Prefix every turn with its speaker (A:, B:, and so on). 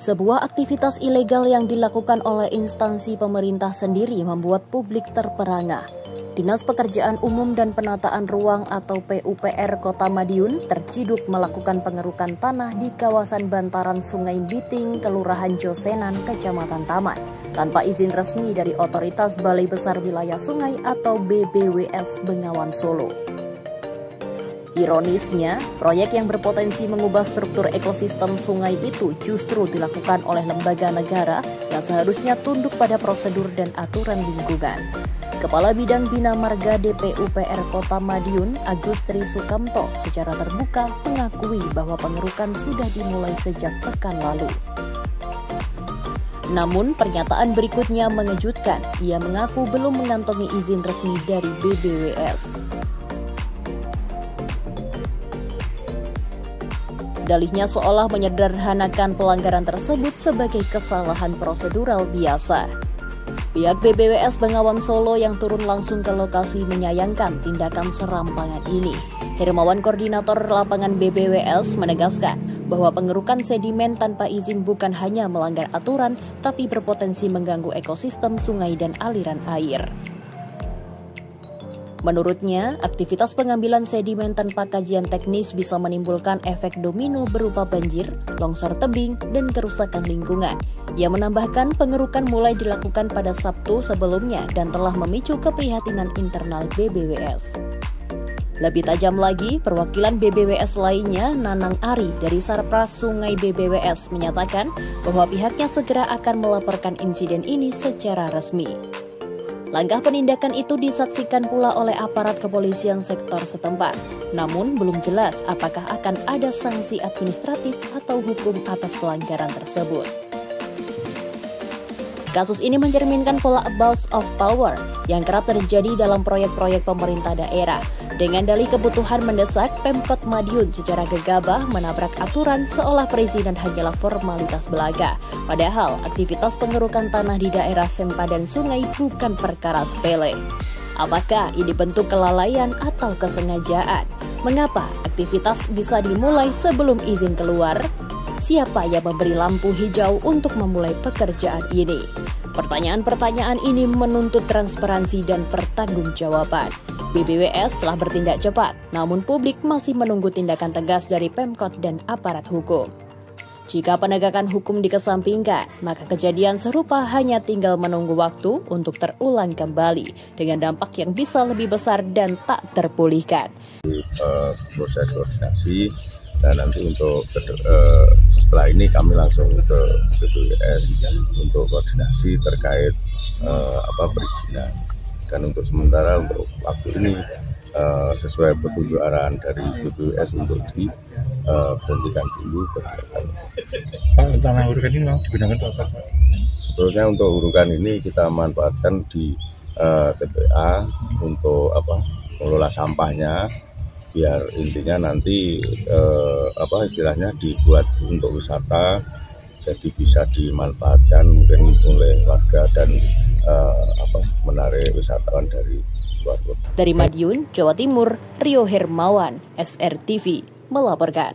A: Sebuah aktivitas ilegal yang dilakukan oleh instansi pemerintah sendiri membuat publik terperangah. Dinas Pekerjaan Umum dan Penataan Ruang atau PUPR Kota Madiun terciduk melakukan pengerukan tanah di kawasan bantaran Sungai Biting, Kelurahan Josenan, Kecamatan Taman, tanpa izin resmi dari Otoritas Balai Besar Wilayah Sungai atau BBWS Bengawan Solo. Ironisnya, proyek yang berpotensi mengubah struktur ekosistem sungai itu justru dilakukan oleh lembaga negara yang seharusnya tunduk pada prosedur dan aturan lingkungan. Kepala Bidang Bina Marga DPUPR Kota Madiun, Agustri Sukamto, secara terbuka mengakui bahwa pengerukan sudah dimulai sejak pekan lalu. Namun, pernyataan berikutnya mengejutkan. Ia mengaku belum mengantongi izin resmi dari BBWS. Dalihnya seolah menyederhanakan pelanggaran tersebut sebagai kesalahan prosedural biasa. Pihak BBWS Bengawan Solo yang turun langsung ke lokasi menyayangkan tindakan serampangan ini. Hermawan, Koordinator Lapangan BBWS, menegaskan bahwa pengerukan sedimen tanpa izin bukan hanya melanggar aturan, tapi berpotensi mengganggu ekosistem sungai dan aliran air. Menurutnya, aktivitas pengambilan sedimen tanpa kajian teknis bisa menimbulkan efek domino berupa banjir, longsor tebing, dan kerusakan lingkungan. Ia menambahkan pengerukan mulai dilakukan pada Sabtu sebelumnya dan telah memicu keprihatinan internal BBWS. Lebih tajam lagi, perwakilan BBWS lainnya, Nanang Ari dari Sarpras Sungai BBWS, menyatakan bahwa pihaknya segera akan melaporkan insiden ini secara resmi. Langkah penindakan itu disaksikan pula oleh aparat kepolisian sektor setempat. Namun belum jelas apakah akan ada sanksi administratif atau hukum atas pelanggaran tersebut. Kasus ini mencerminkan pola abuse of power yang kerap terjadi dalam proyek-proyek pemerintah daerah. Dengan dalih kebutuhan mendesak, Pemkot Madiun secara gegabah menabrak aturan seolah perizinan hanyalah formalitas belaka. Padahal aktivitas pengerukan tanah di daerah sempadan sungai bukan perkara sepele. Apakah ini bentuk kelalaian atau kesengajaan? Mengapa aktivitas bisa dimulai sebelum izin keluar? Siapa yang memberi lampu hijau untuk memulai pekerjaan ini? Pertanyaan-pertanyaan ini menuntut transparansi dan pertanggungjawaban. BBWS telah bertindak cepat, namun publik masih menunggu tindakan tegas dari Pemkot dan aparat hukum. Jika penegakan hukum dikesampingkan, maka kejadian serupa hanya tinggal menunggu waktu untuk terulang kembali dengan dampak yang bisa lebih besar dan tak terpulihkan.
B: Proses koordinasi dan nanti untuk setelah ini kami langsung ke BBWS untuk koordinasi terkait perizinan. Dan untuk sementara untuk waktu ini sesuai petunjuk arahan dari BBWS untuk diberhentikan dulu kegiatan.
C: Pak, tanah urukan ini mau digunakan untuk apa?
B: Sebetulnya untuk urukan ini kita manfaatkan di TPA untuk mengelola sampahnya, biar intinya nanti istilahnya dibuat untuk wisata, jadi bisa dimanfaatkan mungkin oleh warga dan menarik wisatawan dari luar kota.
A: Dari Madiun, Jawa Timur, Rio Hermawan, SRTV melaporkan.